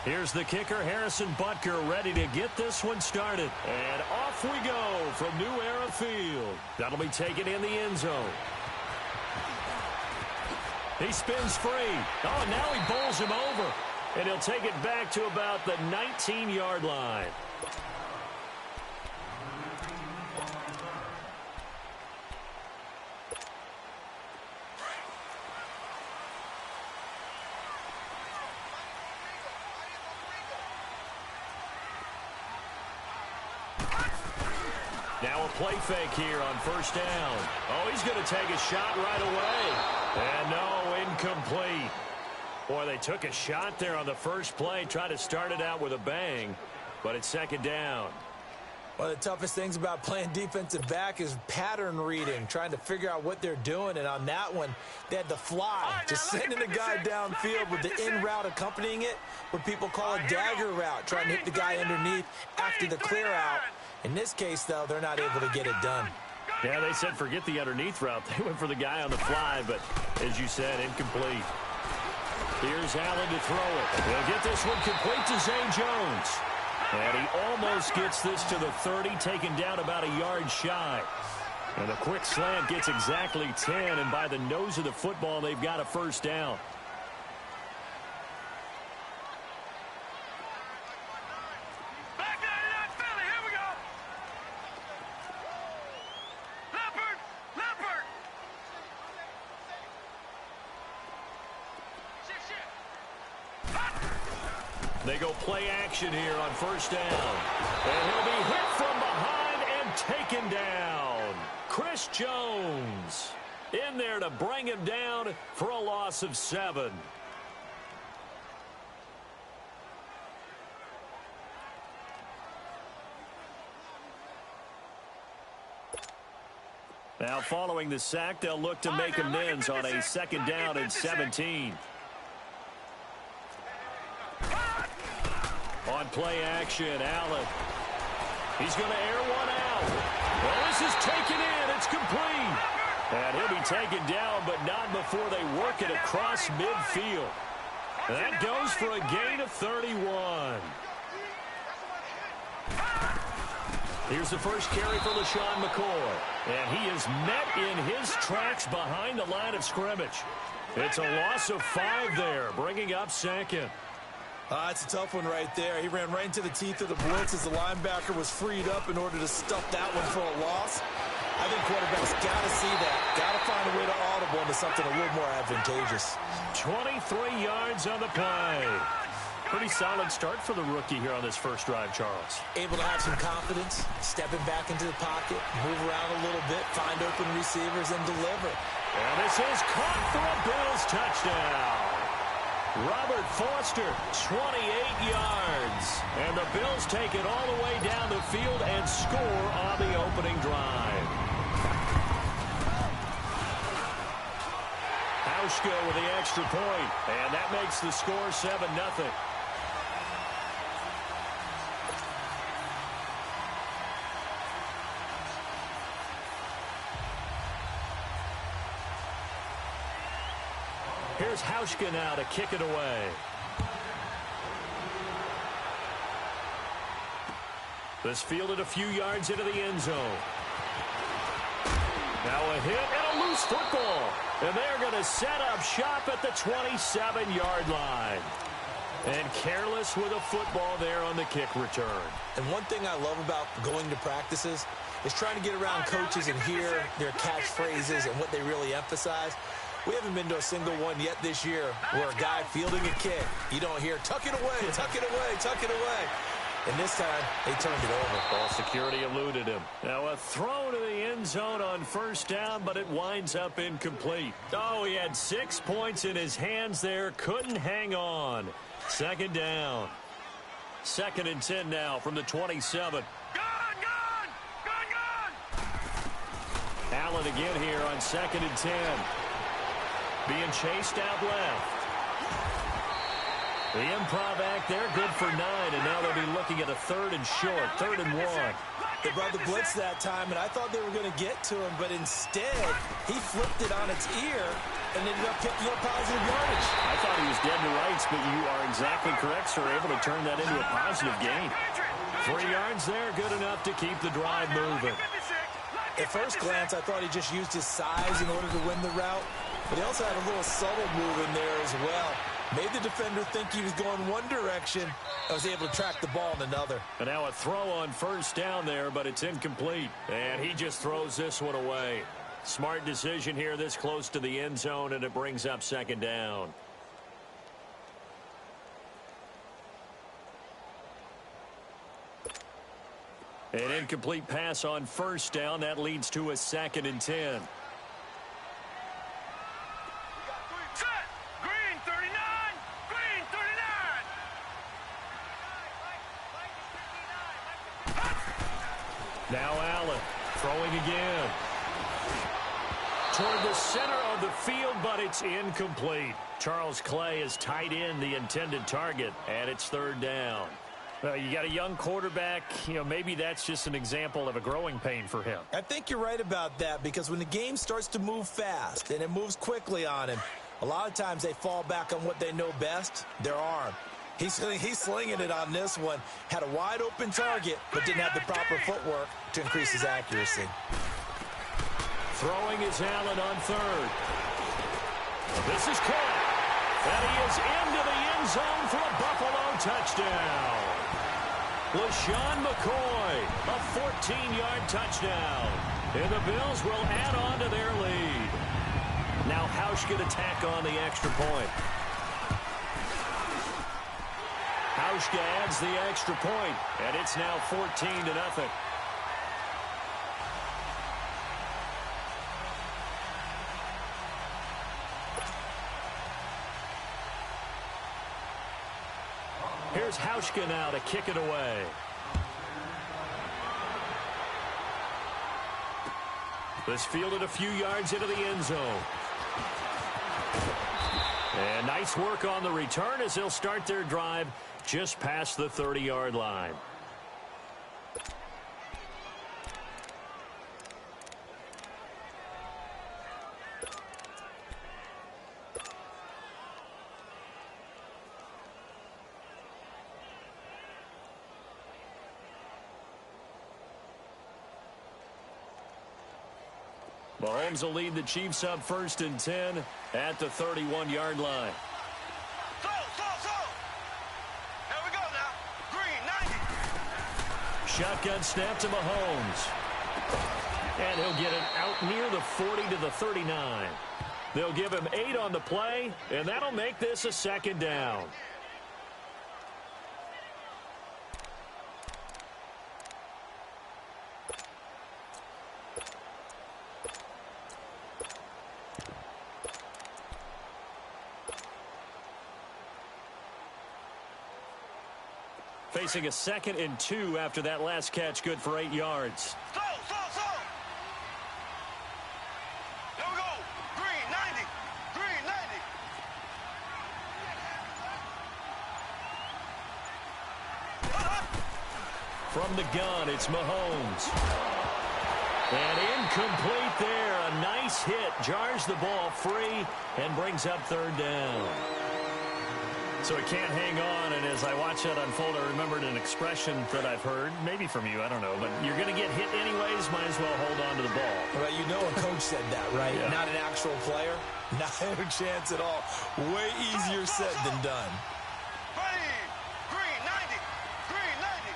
Here's the kicker, Harrison Butker, ready to get this one started. And off we go from New Era Field. That'll be taken in the end zone. He spins free. Oh, and now he bowls him over. And he'll take it back to about the 19-yard line. Now a play fake here on first down. Oh, he's going to take a shot right away. And no, incomplete. Boy, they took a shot there on the first play, tried to start it out with a bang, but it's second down. One of the toughest things about playing defensive back is pattern reading, trying to figure out what they're doing. And on that one, they had the fly, just sending the guy downfield with the in route accompanying it, what people call a dagger route, trying to hit the guy underneath after the clear out. In this case, though, they're not able to get it done. Yeah, they said forget the underneath route. They went for the guy on the fly, but as you said, incomplete. Here's Allen to throw it. He'll get this one complete to Zay Jones. And he almost gets this to the 30, taken down about a yard shy. And a quick slant gets exactly 10, and by the nose of the football, they've got a first down. They go play action here on first down. And he'll be hit from behind and taken down. Chris Jones in there to bring him down for a loss of 7. Now following the sack, they'll look to make amends on a second down and 17. On play action, Allen. He's going to air one out. Well, this is taken in. It's complete. And he'll be taken down, but not before they work it across midfield. That goes for a gain of 31. Here's the first carry for LaShawn McCoy. And he is met in his tracks behind the line of scrimmage. It's a loss of 5 there, bringing up second. It's a tough one right there. He ran right into the teeth of the blitz as the linebacker was freed up in order to stuff that one for a loss. I think quarterbacks got to see that. Got to find a way to audible into something a little more advantageous. 23 yards on the play. Pretty solid start for the rookie here on this first drive, Charles. Able to have some confidence, stepping back into the pocket, move around a little bit, find open receivers, and deliver. And this is caught for a Bills touchdown. Robert Foster, 28 yards. And the Bills take it all the way down the field and score on the opening drive. Hauschka with the extra point. And that makes the score 7-0. Here's Hauschka now to kick it away. This fielded a few yards into the end zone. Now a hit and a loose football. And they're going to set up shop at the 27-yard line. And careless with a football there on the kick return. And one thing I love about going to practices is trying to get around coaches and hear their catchphrases and what they really emphasize. We haven't been to a single one yet this year where a guy fielding a kick, you don't hear, tuck it away, tuck it away, tuck it away. And this time, they turned it over. Ball security eluded him. Now a throw to the end zone on first down, but it winds up incomplete. Oh, he had 6 points in his hands there, couldn't hang on. Second down. 2nd and 10 now from the 27. Allen again here on 2nd and 10. Being chased out left. The improv act there, good for 9, and now they'll be looking at a 3rd and short, 3rd and 1. They brought the blitz that time, and I thought they were going to get to him, but instead, he flipped it on its ear and ended up picking up positive yardage. I thought he was dead to rights, but you are exactly correct, sir. Able to turn that into a positive gain. 3 yards there, good enough to keep the drive moving. At first glance, I thought he just used his size in order to win the route, but he also had a little subtle move in there as well. Made the defender think he was going one direction and was able to track the ball in another. And now a throw on first down there, but it's incomplete. And he just throws this one away. Smart decision here this close to the end zone, and it brings up second down. An incomplete pass on first down. That leads to a 2nd and 10. Now Allen throwing again. Toward the center of the field, but it's incomplete. Charles Clay has tied in the intended target, and it's 3rd down. Well, you got a young quarterback. Maybe that's just an example of a growing pain for him. I think you're right about that, because when the game starts to move fast and it moves quickly on him, a lot of times they fall back on what they know best, their arm. He's slinging it on this one. Had a wide open target, but didn't have the proper footwork to increase his accuracy. Throwing is Allen on 3rd. This is caught. And he is into the end zone for a Buffalo touchdown. LaShawn McCoy, a 14-yard touchdown. And the Bills will add on to their lead. Now Hauschka to tack on the extra point. Hauschka adds the extra point, and it's now 14-0. Here's Hauschka now to kick it away. This fielded a few yards into the end zone. And nice work on the return as they'll start their drive just past the 30-yard line. Mahomes will lead the Chiefs up 1st and 10 at the 31-yard line. Here we go now. Green, 90. Shotgun snap to Mahomes. And he'll get it out near the 40 to the 39. They'll give him 8 on the play, and that'll make this a 2nd down. Facing a 2nd and 2 after that last catch, good for 8 yards. Slow. Here we go. Green, 90. Green, 90. From the gun, it's Mahomes. And incomplete there. A nice hit. Jars the ball free and brings up 3rd down. So he can't hang on, and as I watch that unfold, I remembered an expression that I've heard, maybe from you, I don't know, but you're going to get hit anyways, might as well hold on to the ball. Well, you know a coach said that, right? Yeah. Not an actual player. Not a chance at all. Way easier said than done. Green, 90. Green, 90.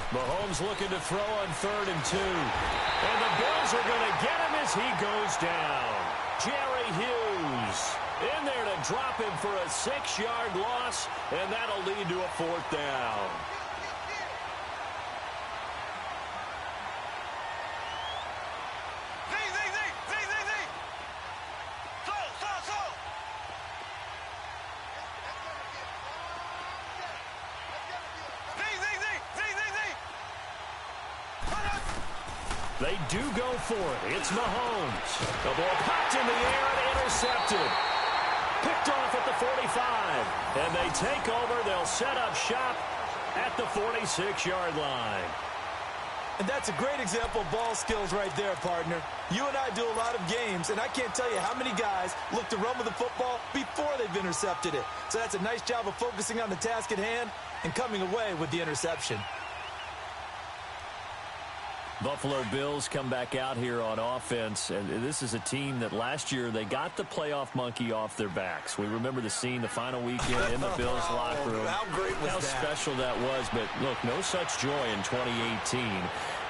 Mahomes looking to throw on 3rd and 2. And the Bills are going to get him as he goes down. Jerry Hughes in there to drop him for a 6-yard loss, and that'll lead to a 4th down. They do go for it. It's Mahomes. The ball popped in the air and intercepted. Picked off at the 45. And they take over. They'll set up shop at the 46-yard line. And that's a great example of ball skills right there, partner. You and I do a lot of games, and I can't tell you how many guys look to run with the football before they've intercepted it. So that's a nice job of focusing on the task at hand and coming away with the interception. Buffalo Bills come back out here on offense, and this is a team that last year they got the playoff monkey off their backs. We remember the scene, the final weekend in the Bills locker room. How great was How that? special that was, but look, no such joy in 2018.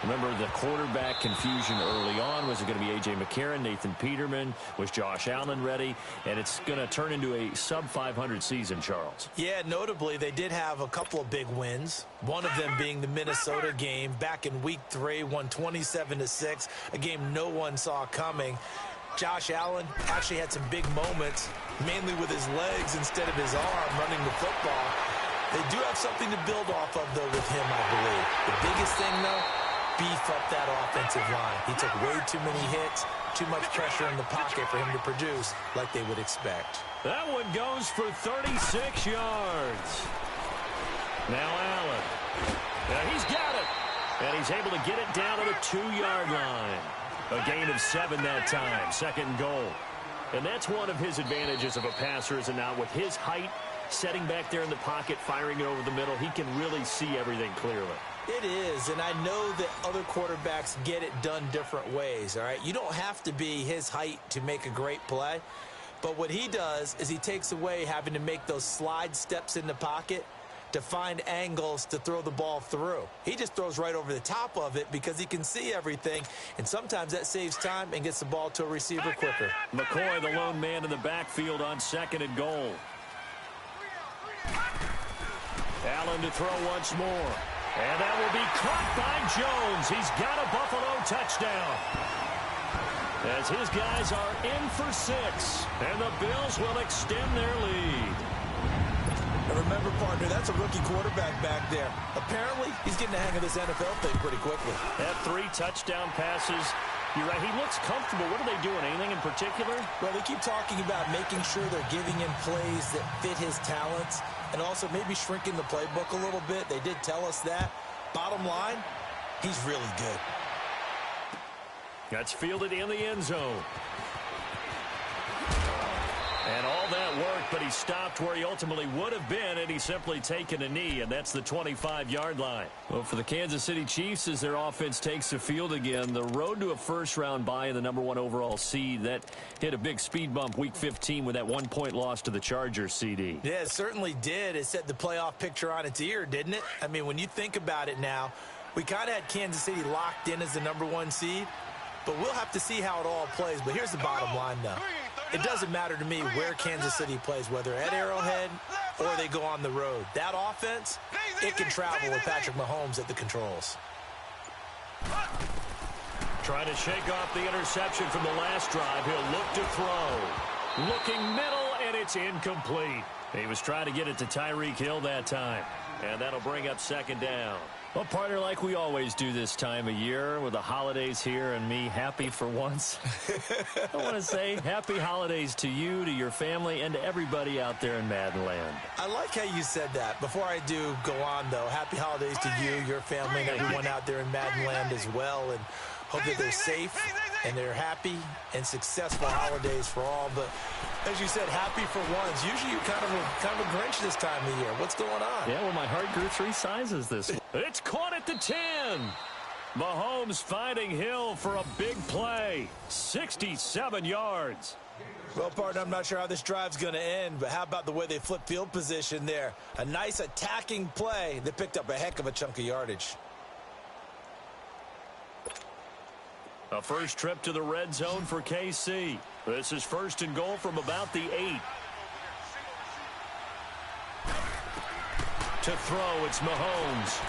Remember the quarterback confusion early on. Was it going to be A.J. McCarron, Nathan Peterman? Was Josh Allen ready? And it's going to turn into a sub-500 season, Charles. Yeah, notably, they did have a couple of big wins. One of them being the Minnesota game back in Week 3, won 27-6, a game no one saw coming. Josh Allen actually had some big moments, mainly with his legs instead of his arm running the football. They do have something to build off of, though, with him, I believe. The biggest thing, though, beef up that offensive line. He took way too many hits, too much pressure in the pocket for him to produce like they would expect. That one goes for 36 yards. Now Allen. He's got it. And he's able to get it down to the 2-yard line. A gain of 7 that time. Second and goal. And that's one of his advantages of a passer, is it not? With his height, setting back there in the pocket, firing it over the middle, he can really see everything clearly. It is, and I know that other quarterbacks get it done different ways, all right? You don't have to be his height to make a great play, but what he does is he takes away having to make those slide steps in the pocket to find angles to throw the ball through. He just throws right over the top of it because he can see everything, and sometimes that saves time and gets the ball to a receiver quicker. McCoy, the lone man in the backfield on second and goal. Allen to throw once more. And that will be caught by Jones. He's got a Buffalo touchdown. As his guys are in for 6. And the Bills will extend their lead. And remember, partner, that's a rookie quarterback back there. Apparently, he's getting the hang of this NFL thing pretty quickly. Had 3 touchdown passes. You're right, he looks comfortable. What are they doing? Anything in particular? Well, they keep talking about making sure they're giving him plays that fit his talents and also maybe shrinking the playbook a little bit. They did tell us that. Bottom line, he's really good. That's fielded in the end zone. And all that worked, but he stopped where he ultimately would have been, and he's simply taken a knee, and that's the 25-yard line. Well, for the Kansas City Chiefs, as their offense takes the field again, the road to a first-round bye in the #1 overall seed, that hit a big speed bump Week 15 with that 1-point loss to the Chargers, CD. Yeah, it certainly did. It set the playoff picture on its ear, didn't it? I mean, when you think about it now, we kind of had Kansas City locked in as the #1 seed, but we'll have to see how it all plays. But here's the bottom line, though. It doesn't matter to me where Kansas City plays, whether at Arrowhead or they go on the road. That offense, it can travel with Patrick Mahomes at the controls. Trying to shake off the interception from the last drive. He'll look to throw. Looking middle, and it's incomplete. He was trying to get it to Tyreek Hill that time. And that'll bring up second down. Well, partner, like we always do this time of year with the holidays here and me happy for once. I want to say happy holidays to you, to your family, and to everybody out there in Maddenland. I like how you said that. Before I do go on, though, happy holidays to you, your family, and everyone out there in Maddenland as well. And hope that they're safe and they're happy and successful holidays for all. But as you said, happy for once. Usually you're kind of a Grinch this time of year. What's going on? Yeah, well, my heart grew 3 sizes this week. It's caught at the 10. Mahomes finding Hill for a big play. 67 yards. Well, partner, I'm not sure how this drive's going to end, but how about the way they flip field position there? A nice attacking play that picked up a heck of a chunk of yardage. A first trip to the red zone for KC. This is first and goal from about the 8. To throw, it's Mahomes.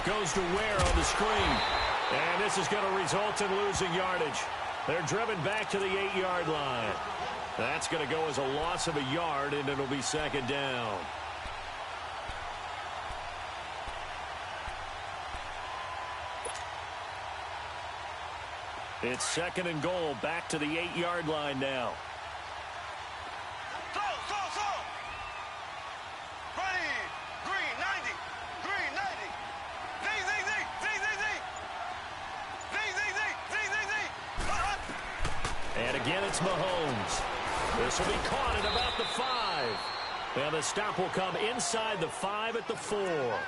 Goes to Ware on the screen. And this is going to result in losing yardage. They're driven back to the 8-yard line. That's going to go as a loss of a yard, and it'll be second down. It's second and goal, back to the 8-yard line now. Slow. Ready, green, 90. Green, 90. Z. again, it's Mahomes. This will be caught at about the 5. And the stop will come inside the 5 at the 4.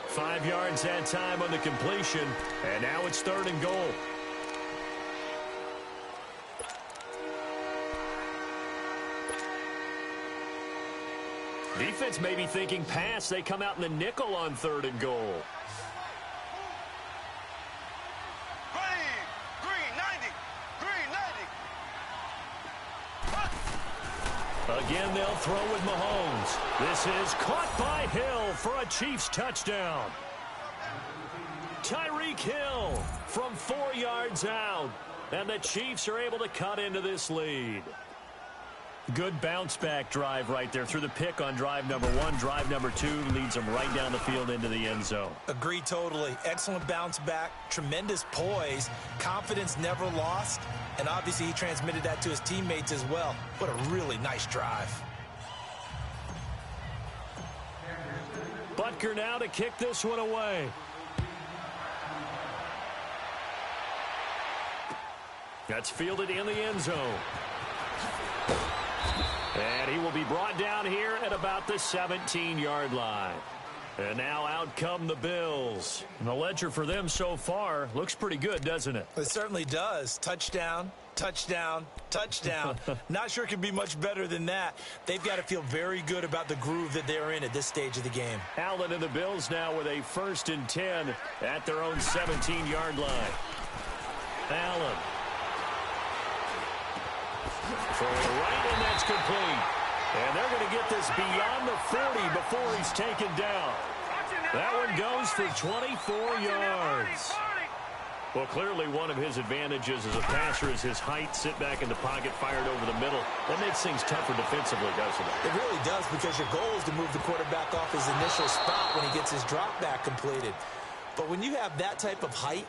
5 yards that time on the completion. And now it's 3rd and goal. Defense may be thinking pass. They come out in the nickel on 3rd and goal. Again, they'll throw with Mahomes. This is caught by Hill for a Chiefs touchdown. Tyreek Hill from 4 yards out. And the Chiefs are able to cut into this lead. Good bounce-back drive right there through the pick on drive number 1. Drive number 2 leads them right down the field into the end zone. Agree totally. Excellent bounce back, tremendous poise, confidence never lost, and obviously he transmitted that to his teammates as well. What a really nice drive. Butker now to kick this one away. That's fielded in the end zone. And he will be brought down here at about the 17-yard line. And now out come the Bills. And the ledger for them so far looks pretty good, doesn't it? It certainly does. Touchdown, touchdown, touchdown. Not sure it can be much better than that. They've got to feel very good about the groove that they're in at this stage of the game. Allen and the Bills now with a 1st and 10 at their own 17-yard line. Allen. For right, and that's complete. And they're going to get this beyond the 40 before he's taken down. That one goes for 24 yards. Well, clearly one of his advantages as a passer is his height. Sit back in the pocket, fired over the middle. That makes things tougher defensively, doesn't it? It really does, because your goal is to move the quarterback off his initial spot when he gets his drop back completed. But when you have that type of height,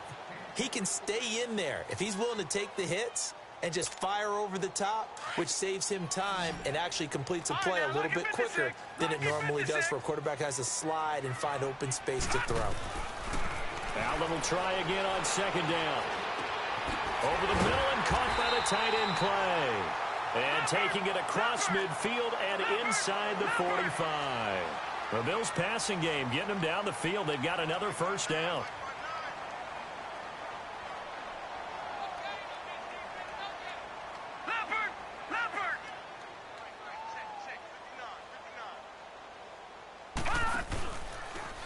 he can stay in there. If he's willing to take the hits and just fire over the top, which saves him time and actually completes a play a little bit quicker than it normally does for a quarterback who has to slide and find open space to throw. Allen will try again on 2nd down. Over the middle and caught by the tight end play. And taking it across midfield and inside the 45. The Bills passing game getting them down the field. They've got another 1st down.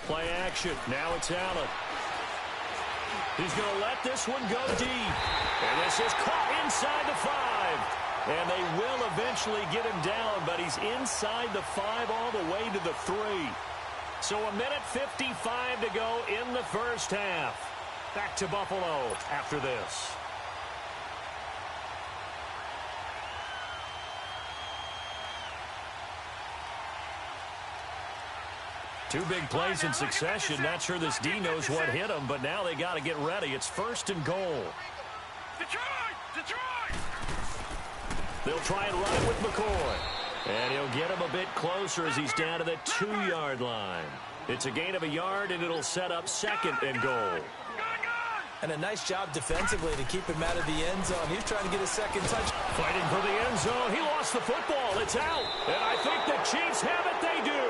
Play action. Now it's Allen. He's going to let this one go deep. And this is caught inside the 5. And they will eventually get him down, but he's inside the 5 all the way to the 3. So 1:55 to go in the 1st half. Back to Buffalo after this. Two big plays in succession. Not sure this D knows what hit him, but now they got to get ready. It's 1st and goal. Detroit! They'll try and run it with McCoy. And he'll get him a bit closer as he's down to the 2-yard line. It's a gain of a yard, and it'll set up 2nd and goal. And a nice job defensively to keep him out of the end zone. He was trying to get a 2nd touch. Fighting for the end zone. He lost the football. It's out. And I think the Chiefs have it. They do.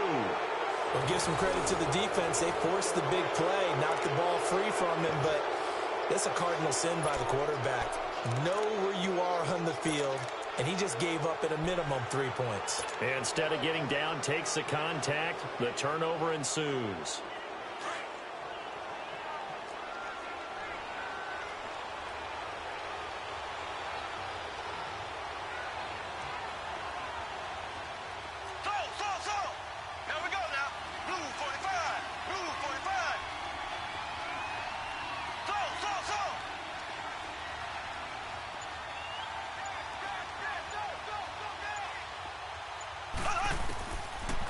We'll give some credit to the defense. They forced the big play, knocked the ball free from him, but that's a cardinal sin by the quarterback. Know where you are on the field, and he just gave up at a minimum 3 points. Instead of getting down, takes the contact. The turnover ensues.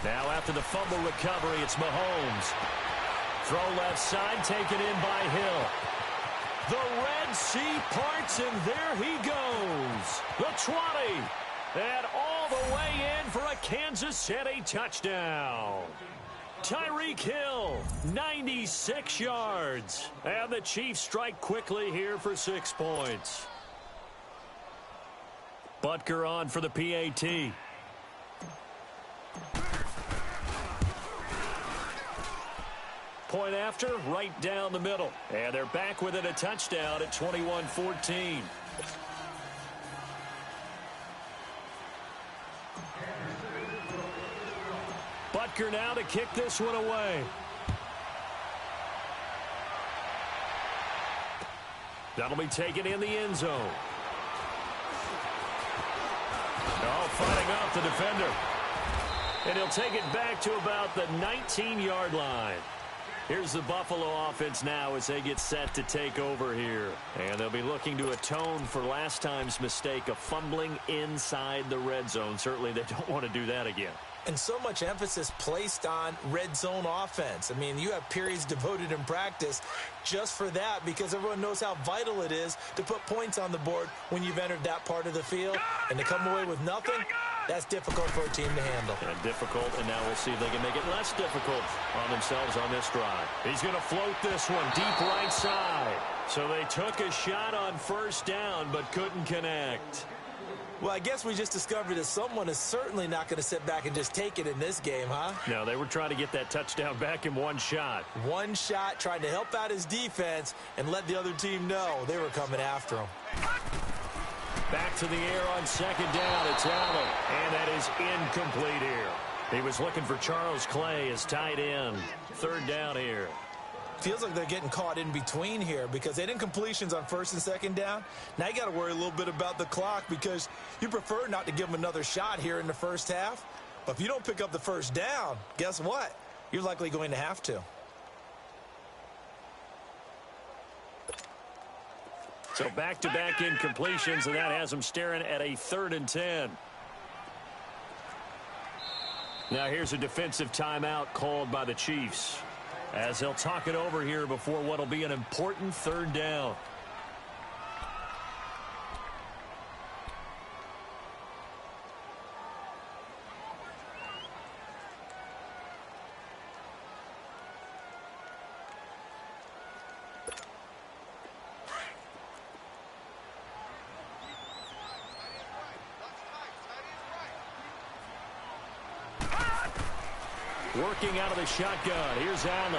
Now after the fumble recovery, it's Mahomes. Throw left side, taken in by Hill. The Red Sea parts, and there he goes. The 20. And all the way in for a Kansas City touchdown. Tyreek Hill, 96 yards. And the Chiefs strike quickly here for 6 points. Butker on for the PAT. Point after, right down the middle. And they're back within a touchdown at 21-14. Butker now to kick this one away. That'll be taken in the end zone. Oh, fighting off the defender. And he'll take it back to about the 19-yard line. Here's the Buffalo offense now as they get set to take over here. And they'll be looking to atone for last time's mistake of fumbling inside the red zone. Certainly they don't want to do that again. And so much emphasis placed on red zone offense. I mean, you have periods devoted in practice just for that because everyone knows how vital it is to put points on the board when you've entered that part of the field. And to come away with nothing, that's difficult for a team to handle. And difficult, and now we'll see if they can make it less difficult on themselves on this drive. He's going to float this one deep right side. So they took a shot on first down but couldn't connect. Well, I guess we just discovered that someone is certainly not going to sit back and just take it in this game, huh? No, they were trying to get that touchdown back in one shot. One shot, trying to help out his defense and let the other team know they were coming after him. Back to the air on second down. It's Allen, and that is incomplete here. He was looking for Charles Clay as tight end. Third down here. Feels like they're getting caught in between here because they didn't completions on first and second down. Now you got to worry a little bit about the clock because you prefer not to give them another shot here in the first half. But if you don't pick up the first down, guess what? You're likely going to have to. So back-to-back incompletions, and that has them staring at a 3rd and 10. Now here's a defensive timeout called by the Chiefs, as they'll talk it over here before what will be an important 3rd down. Working out of the shotgun. Here's Allen.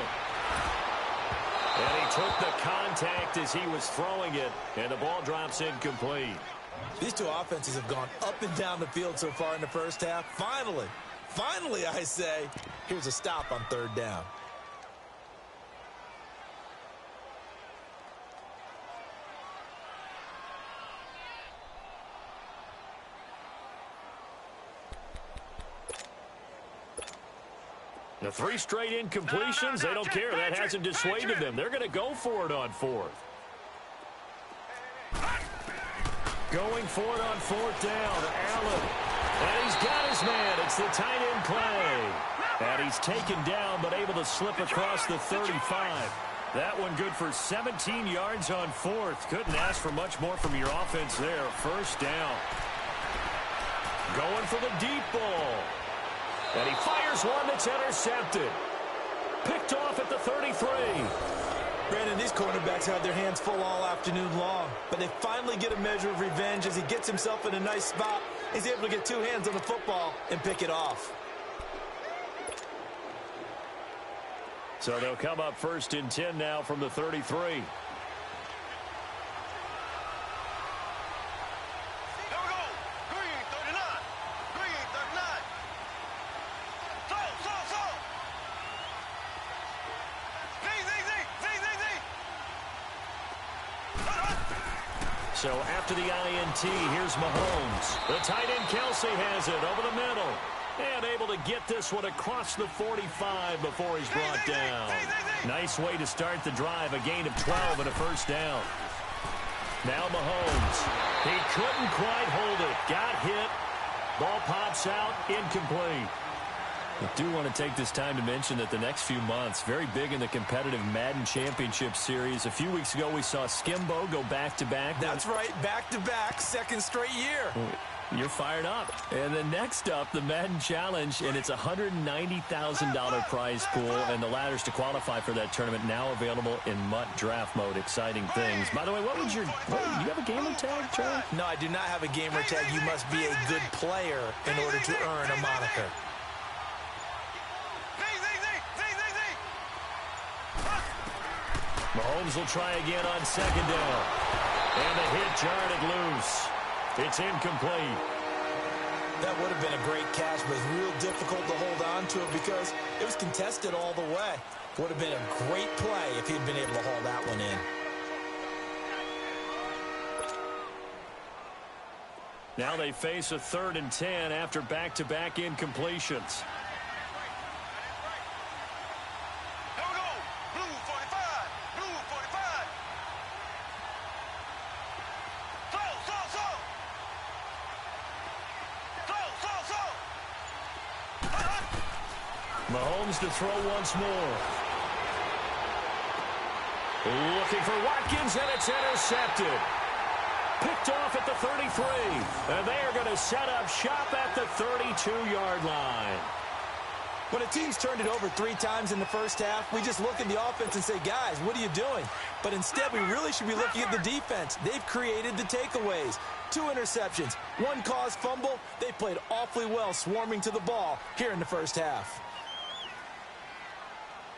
And he took the contact as he was throwing it, and the ball drops incomplete. These two offenses have gone up and down the field so far in the first half. Finally, I say, here's a stop on 3rd down. The 3 straight incompletions, they don't care. That hasn't dissuaded them. They're going to go for it on 4th. Going for it on 4th down. Allen. And he's got his man. It's the tight end play. And he's taken down but able to slip across the 35. That one good for 17 yards on 4th. Couldn't ask for much more from your offense there. First down. Going for the deep ball. And he fires one that's intercepted. Picked off at the 33. Brandon, these cornerbacks have their hands full all afternoon long, but they finally get a measure of revenge as he gets himself in a nice spot. He's able to get 2 hands on the football and pick it off. So they'll come up 1st and 10 now from the 33. So after the INT, here's Mahomes. The tight end Kelsey has it over the middle. And able to get this one across the 45 before he's brought down. Nice way to start the drive. A gain of 12 and a first down. Now Mahomes. He couldn't quite hold it. Got hit. Ball pops out. Incomplete. I do want to take this time to mention that the next few months, very big in the competitive Madden Championship Series. A few weeks ago, we saw Skimbo go back-to-back. That's right, back-to-back, 2nd straight year. You're fired up. And then next up, the Madden Challenge, and it's a $190,000 prize pool, and the ladders to qualify for that tournament now available in MUT draft mode. Exciting things. By the way, what was your... do you have a gamer tag, Charlie? No, I do not have a gamer tag. You must be a good player in order to earn a moniker. Mahomes will try again on second down. And the hit jarred it loose. It's incomplete. That would have been a great catch, but it's real difficult to hold on to it because it was contested all the way. Would have been a great play if he'd been able to haul that one in. Now they face a 3rd and 10 after back-to-back incompletions. Mahomes to throw once more. Looking for Watkins, and it's intercepted. Picked off at the 33. And they are going to set up shop at the 32-yard line. When a team's turned it over 3 times in the first half, we just look at the offense and say, guys, what are you doing? But instead, we really should be looking at the defense. They've created the takeaways. 2 interceptions, 1 caused fumble. They played awfully well swarming to the ball here in the first half.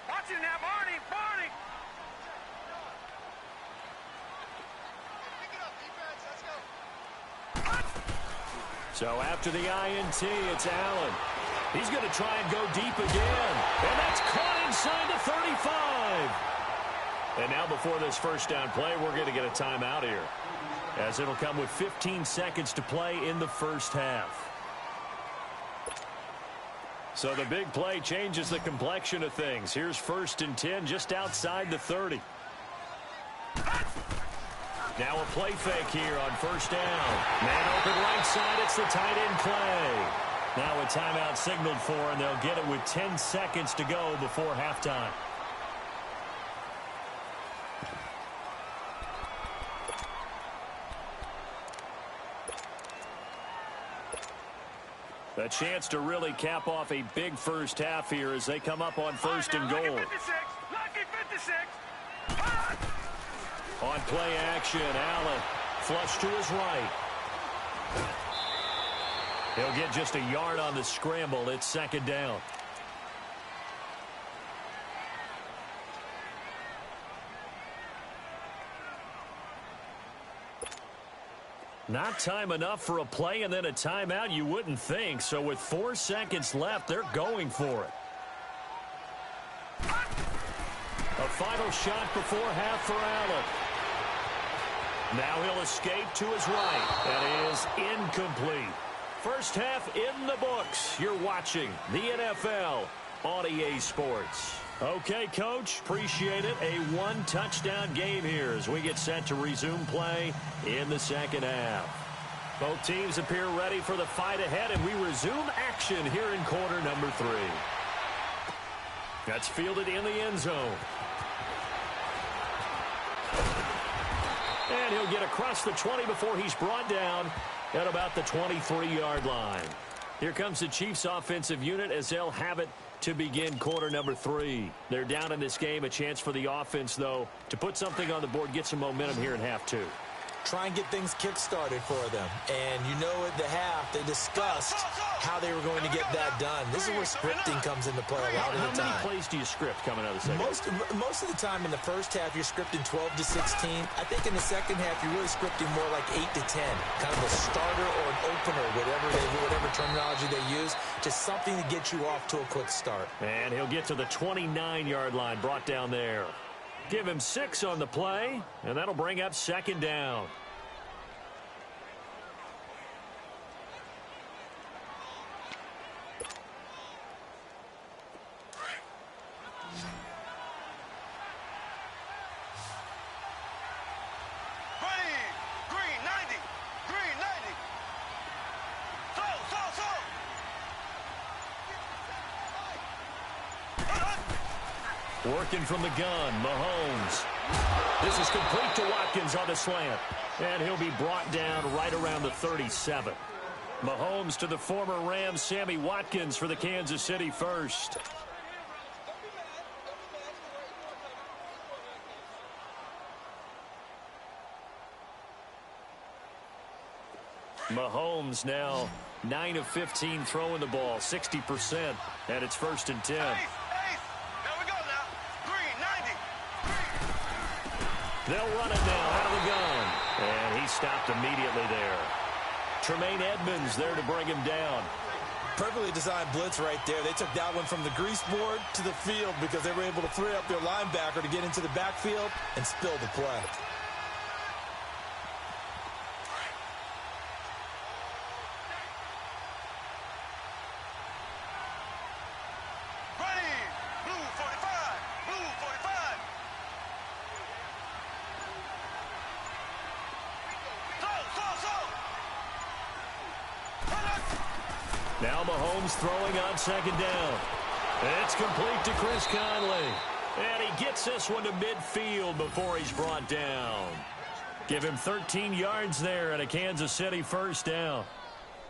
Watch it now, Barney! Barney! Pick it up, defense. Let's go. So after the INT, it's Allen. He's going to try and go deep again. And that's caught inside the 35. And now before this first down play, we're going to get a timeout here, as it'll come with 15 seconds to play in the first half. So the big play changes the complexion of things. Here's 1st and 10 just outside the 30. Now a play fake here on 1st down. Man open right side. It's the tight end Clay. Now a timeout signaled for, and they'll get it with 10 seconds to go before halftime. A chance to really cap off a big first half here as they come up on 1st and goal. Lucky 56. On play action, Allen flush to his right. He'll get just a yard on the scramble. It's 2nd down. Not time enough for a play and then a timeout, you wouldn't think. So with 4 seconds left, they're going for it. A final shot before half for Allen. Now he'll escape to his right. That is incomplete. First half in the books. You're watching the NFL on EA Sports. Okay, Coach, appreciate it. A 1-touchdown game here as we get set to resume play in the second half. Both teams appear ready for the fight ahead, and we resume action here in quarter number 3. That's fielded in the end zone. And he'll get across the 20 before he's brought down at about the 23-yard line. Here comes the Chiefs offensive unit as they'll have it to begin quarter number 3. They're down in this game. A chance for the offense, though, to put something on the board, get some momentum here in half 2. Try and get things kick-started for them. And you know at the half, they discussed how they were going to get that done. This is where scripting comes into play a lot of the time. How many plays do you script coming out of the second? Most of the time in the first half, you're scripting 12 to 16. I think in the second half, you're really scripting more like 8 to 10. Kind of a starter or an opener, whatever terminology they use. Just something to get you off to a quick start. And he'll get to the 29-yard line, brought down there. Give him 6 on the play, and that'll bring up 2nd down. Green 90. Green 90. Working from the gun, Mahomes. This is complete to Watkins on the slant. And he'll be brought down right around the 37. Mahomes to the former Rams, Sammy Watkins for the Kansas City first. Mahomes now 9 of 15 throwing the ball, 60%, and it's 1st and 10. There we go now. Green, 90. They'll run it now out of the gun, and he stopped immediately there. Tremaine Edmonds there to bring him down. Perfectly designed blitz right there. They took that one from the grease board to the field because they were able to free up their linebacker to get into the backfield and spill the play. Now Mahomes throwing on 2nd down. It's complete to Chris Conley. And he gets this one to midfield before he's brought down. Give him 13 yards there and a Kansas City 1st down.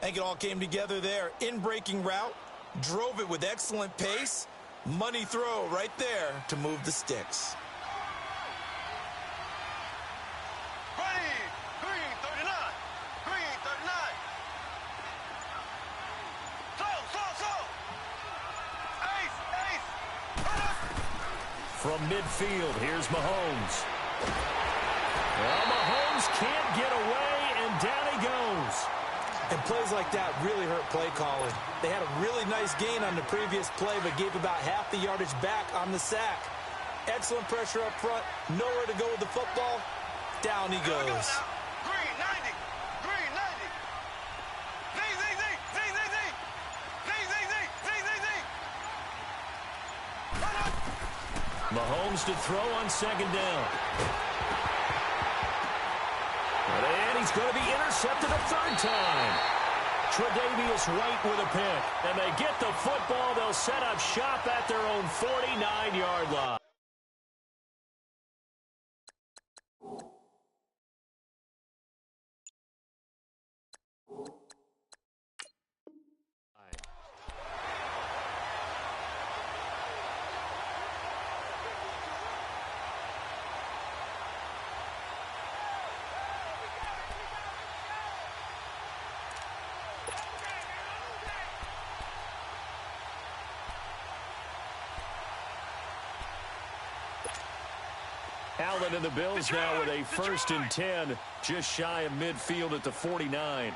I think it all came together there. In-breaking route, drove it with excellent pace. Money throw right there to move the sticks. From midfield, here's Mahomes. Well, Mahomes can't get away, and down he goes. And plays like that really hurt play calling. They had a really nice gain on the previous play, but gave about half the yardage back on the sack. Excellent pressure up front, nowhere to go with the football. Down he goes. Green, 90. Green, 90. Mahomes to throw on 2nd down. And he's going to be intercepted a 3rd time. Tre'Davious White with a pick. And they get the football. They'll set up shop at their own 49-yard line. Allen and the Bills now with a 1st and 10, just shy of midfield at the 49.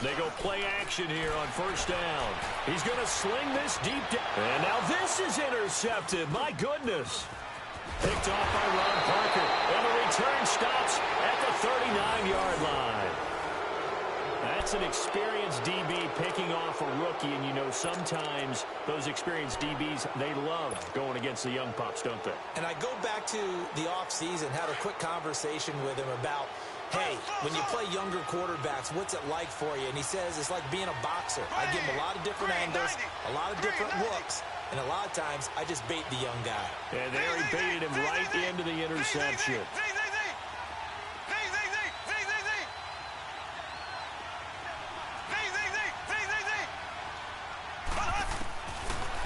They go play action here on 1st down. He's going to sling this deep down. And now this is intercepted. My goodness. Picked off by Ron Parker. And the return stops at the 39-yard line. That's an experienced DB picking off a rookie, and you know sometimes those experienced DBs, they love going against the young pups, don't they? And I go back to the offseason, had a quick conversation with him about, hey, when you play younger quarterbacks, what's it like for you? And he says it's like being a boxer. I give him a lot of different angles, a lot of different looks, and a lot of times I just bait the young guy. And there he baited him right into the interception.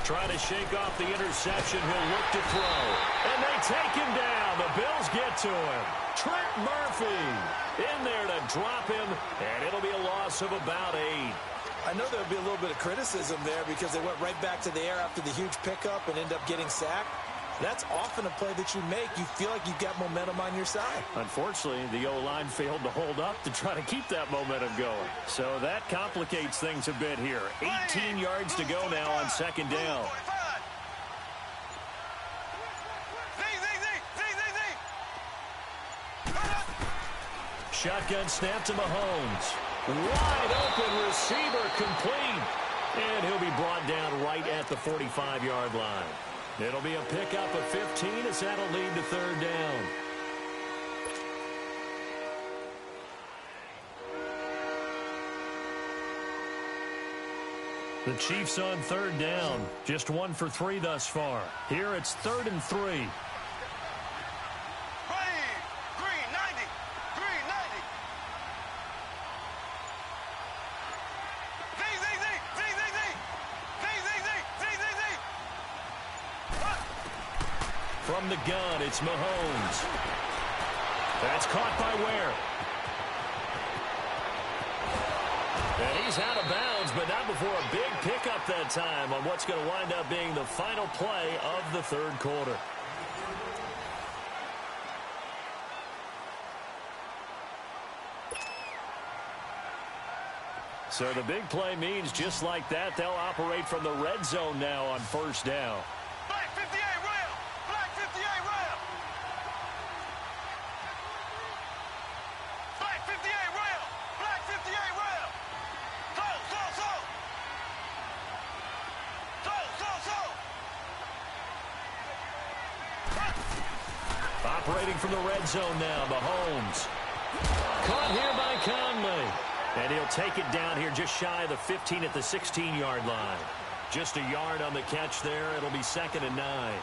Trying to shake off the interception. He'll look to throw. And they take him down. The Bills get to him. Trent Murphy in there to drop him. And it'll be a loss of about 8. I know there'll be a little bit of criticism there because they went right back to the air after the huge pickup and end up getting sacked. That's often a play that you make. You feel like you've got momentum on your side. Unfortunately, the O-line failed to hold up to try to keep that momentum going. So that complicates things a bit here. 18 yards to go now on 2nd down. Shotgun snap to Mahomes. Wide open receiver complete. And he'll be brought down right at the 45-yard line. It'll be a pickup of 15 as that'll lead to 3rd down. The Chiefs on 3rd down. Just 1 for 3 thus far. Here it's 3rd and 3. from the gun. It's Mahomes. That's caught by Ware. And he's out of bounds, but not before a big pickup that time on what's going to wind up being the final play of the third quarter. So the big play means just like that, they'll operate from the red zone now on first down. Black 58 rail. Black 58 rail. Black 58 rail. Black 58 rail. Operating from the red zone now, Mahomes. Caught here by Conley. And he'll take it down here just shy of the 15 at the 16-yard line. Just a yard on the catch there. It'll be 2nd and 9. I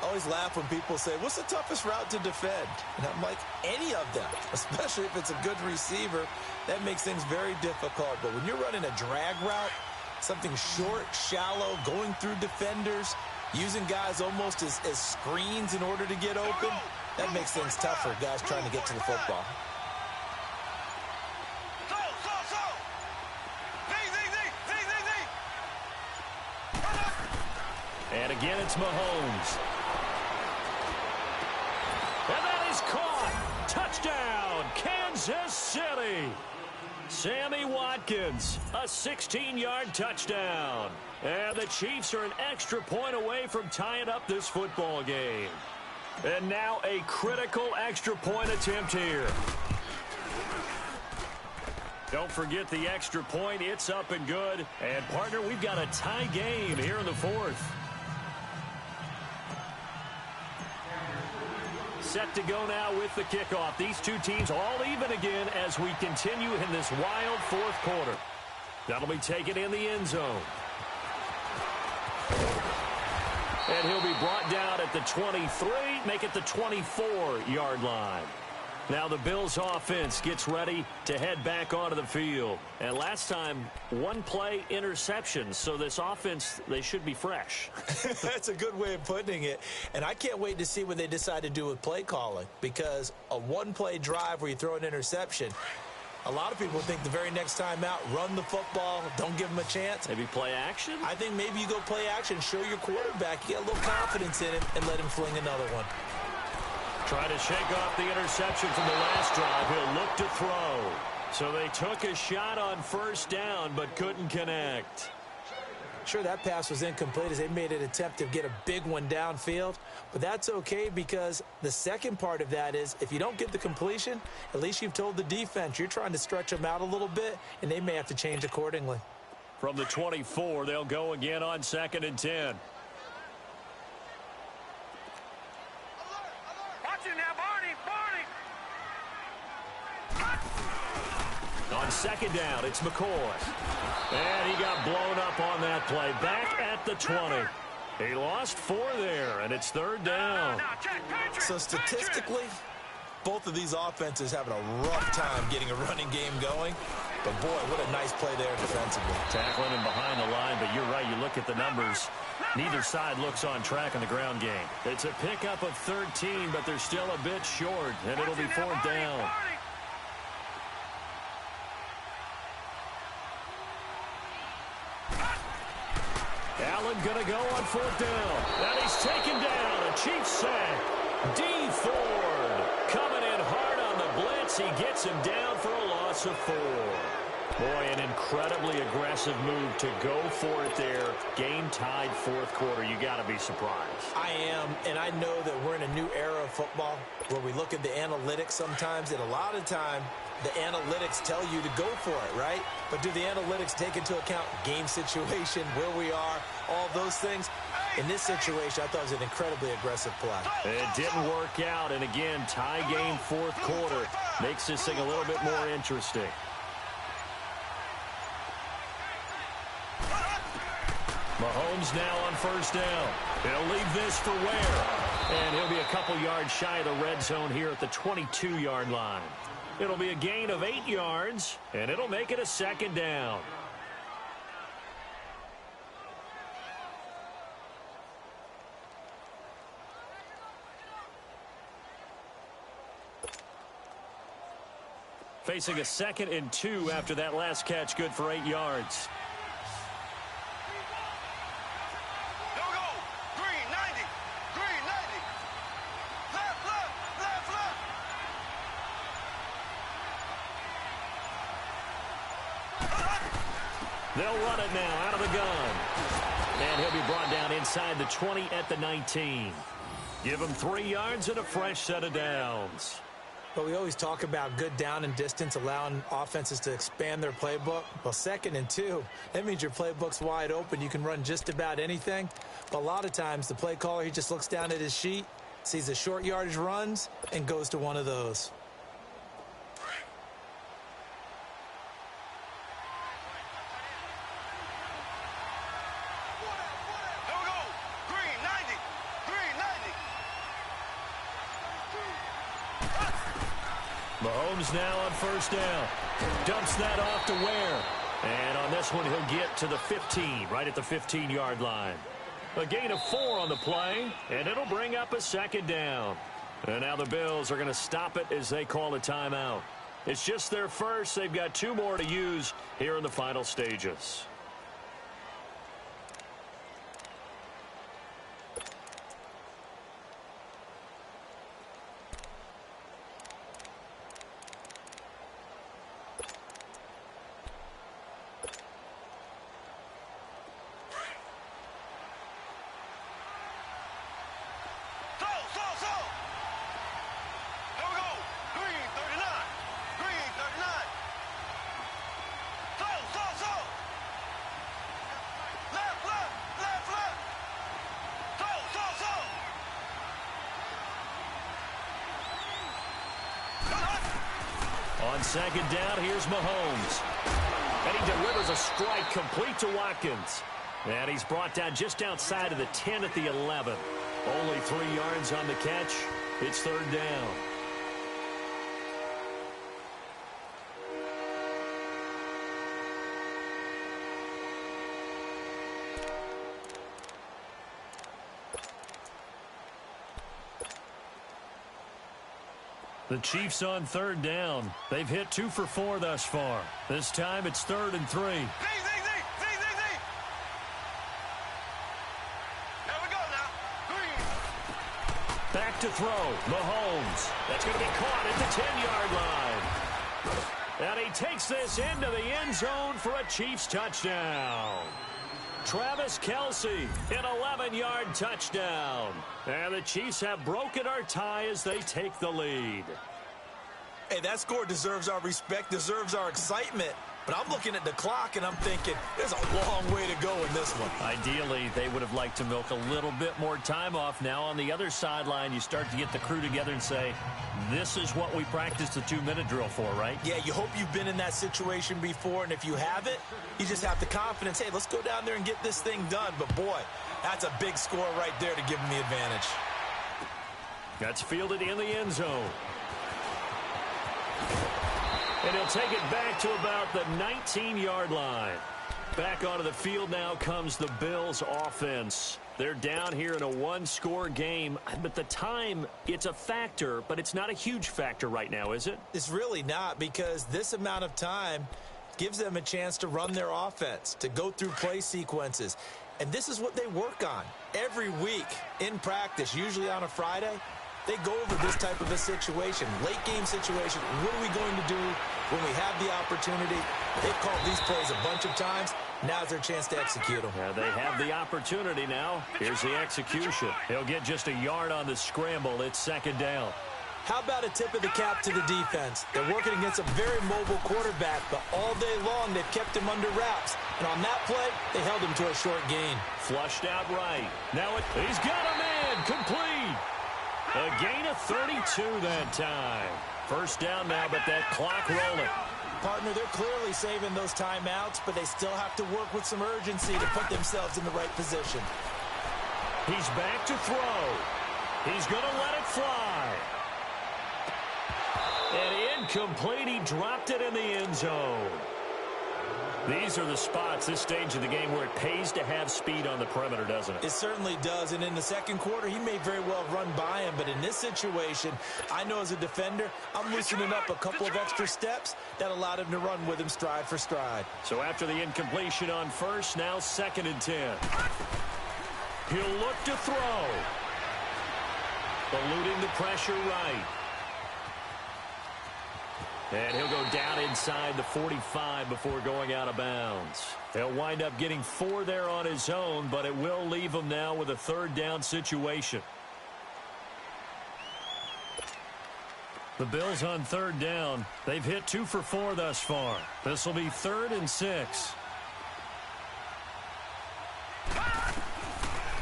always laugh when people say, what's the toughest route to defend? And I'm like, any of them, especially if it's a good receiver. That makes things very difficult. But when you're running a drag route, something short, shallow, going through defenders, using guys almost as screens in order to get open, that makes things tough for guys trying to get to the football. And again, it's Mahomes. And that is caught. Touchdown, Kansas City. Sammy Watkins, a 16-yard touchdown. And the Chiefs are an extra point away from tying up this football game. And now a critical extra point attempt here. Don't forget the extra point. It's up and good. And, partner, we've got a tie game here in the fourth. Set to go now with the kickoff. These two teams all even again as we continue in this wild fourth quarter. That'll be taken in the end zone. And he'll be brought down at the 23, make it the 24-yard line. Now the Bills offense gets ready to head back onto the field. And last time, one play interception. So this offense, they should be fresh. That's a good way of putting it. And I can't wait to see what they decide to do with play calling. Because a one-play drive where you throw an interception, a lot of people think the very next time out, run the football, don't give them a chance. Maybe play action? I think maybe you go play action, show your quarterback, you get a little confidence in him, and let him fling another one. Try to shake off the interception from the last drive. He'll look to throw. So they took a shot on first down, but couldn't connect. Sure, that pass was incomplete as they made an attempt to get a big one downfield. But that's okay because the second part of that is if you don't get the completion, at least you've told the defense you're trying to stretch them out a little bit, and they may have to change accordingly. From the 24, they'll go again on 2nd and 10. On 2nd down, it's McCoy. And he got blown up on that play. Back at the 20. He lost 4 there, and it's 3rd down. So statistically, both of these offenses having a rough time getting a running game going. But, boy, what a nice play there defensively. Tackling him behind the line, but you're right. You look at the numbers. Neither side looks on track in the ground game. It's a pickup of 13, but they're still a bit short, and it'll be 4th down. Allen going to go on 4th down. And he's taken down. A Chiefs sack. D. Ford coming in hard on the blitz. He gets him down for a loss of 4. Boy, an incredibly aggressive move to go for it there. Game tied 4th quarter. You got to be surprised. I am, and I know that we're in a new era of football where we look at the analytics sometimes, and a lot of time the analytics tell you to go for it, right? But do the analytics take into account game situation, where we are, all those things? In this situation, I thought it was an incredibly aggressive play. It didn't work out, and again, tie game 4th quarter makes this thing a little bit more interesting. Mahomes now on 1st down. He'll leave this for Ware. And he'll be a couple yards shy of the red zone here at the 22-yard line. It'll be a gain of 8 yards, and it'll make it a 2nd down. facing a 2nd and 2 after that last catch, good for 8 yards. Here we go. Green, 90. Green, 90. Left, left, left, left. They'll run it now out of the gun. And he'll be brought down inside the 20 at the 19. Give him 3 yards and a fresh set of downs. But we always talk about good down and distance, allowing offenses to expand their playbook. Well, 2nd and 2, that means your playbook's wide open. You can run just about anything. But a lot of times, the play caller, he just looks down at his sheet, sees the short yardage runs, and goes to one of those. Here we go. Green, 90. Green, 90. Mahomes now on 1st down. Dumps that off to Ware. And on this one, he'll get to the 15, right at the 15-yard line. A gain of 4 on the play, and it'll bring up a 2nd down. And now the Bills are going to stop it as they call a timeout. It's just their first. They've got 2 more to use here in the final stages. On 2nd down, here's Mahomes. And he delivers a strike complete to Watkins. And he's brought down just outside of the 10 at the 11. Only 3 yards on the catch. It's 3rd down. The Chiefs on 3rd down. They've hit 2 for 4 thus far. This time it's 3rd and 3. Z. Here we go now. Green. Back to throw. Mahomes. That's going to be caught at the 10-yard line. And he takes this into the end zone for a Chiefs touchdown. Travis Kelce, an 11-yard touchdown. And the Chiefs have broken our tie as they take the lead. Hey, that score deserves our respect, deserves our excitement. But I'm looking at the clock, and I'm thinking, there's a long way to go in this one. Ideally, they would have liked to milk a little bit more time off. Now on the other sideline, you start to get the crew together and say, this is what we practiced the 2-minute drill for, right? Yeah, you hope you've been in that situation before, and if you haven't, you just have the confidence, hey, let's go down there and get this thing done. But, boy, that's a big score right there to give them the advantage. That's fielded in the end zone. And he'll take it back to about the 19-yard line. Back onto the field now comes the Bills offense. They're down here in a 1-score game. But the time, it's a factor, but it's not a huge factor right now, is it? It's really not, because this amount of time gives them a chance to run their offense, to go through play sequences. And this is what they work on every week in practice, usually on a Friday. They go over this type of a situation, late game situation. What are we going to do when we have the opportunity? They've called these plays a bunch of times. Now's their chance to execute them. Yeah, they have the opportunity now. Here's the execution. He'll get just a yard on the scramble. It's 2nd down. How about a tip of the cap to the defense? They're working against a very mobile quarterback, but all day long they've kept him under wraps. And on that play, they held him to a short gain. Flushed out right. Now he's got a man complete. A gain of 32 that time. 1st down now, but that clock rolling. Partner, they're clearly saving those timeouts, but they still have to work with some urgency to put themselves in the right position. He's back to throw. He's going to let it fly. And incomplete. He dropped it in the end zone. These are the spots, this stage of the game, where it pays to have speed on the perimeter, doesn't it? It certainly does, and in the second quarter, he may very well run by him, but in this situation, I know as a defender, I'm loosening up a couple of extra steps that allowed him to run with him stride for stride. So after the incompletion on first, now 2nd and 10. He'll look to throw. Eluding the pressure right. And he'll go down inside the 45 before going out of bounds. He'll wind up getting 4 there on his own, but it will leave him now with a 3rd down situation. The Bills on 3rd down. They've hit 2 for 4 thus far. This will be 3rd and 6.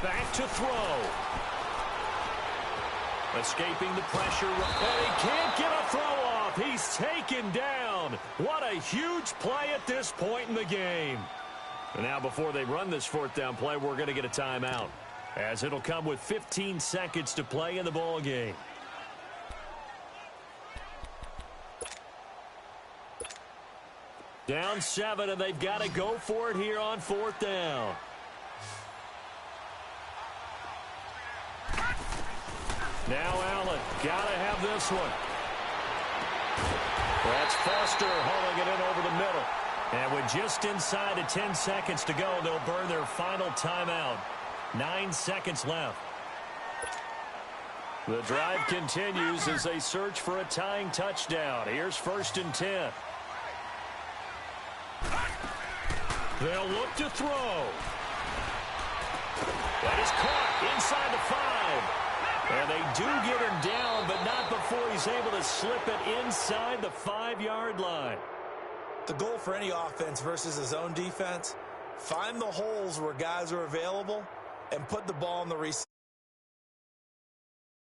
Back to throw. Escaping the pressure, and he can't get a throw off. He's taken down. What a huge play at this point in the game. And now before they run this 4th down play, we're going to get a timeout, as it'll come with 15 seconds to play in the ball game. Down 7, and they've got to go for it here on 4th down. Now Allen, got to have this one. That's Foster hauling it in over the middle. And with just inside of 10 seconds to go, they'll burn their final timeout. 9 seconds left. The drive continues as they search for a tying touchdown. Here's 1st and 10. They'll look to throw. That is caught inside the 5. And they do get him down, but not before he's able to slip it inside the 5-yard line. The goal for any offense versus his own defense, find the holes where guys are available and put the ball in the receiver.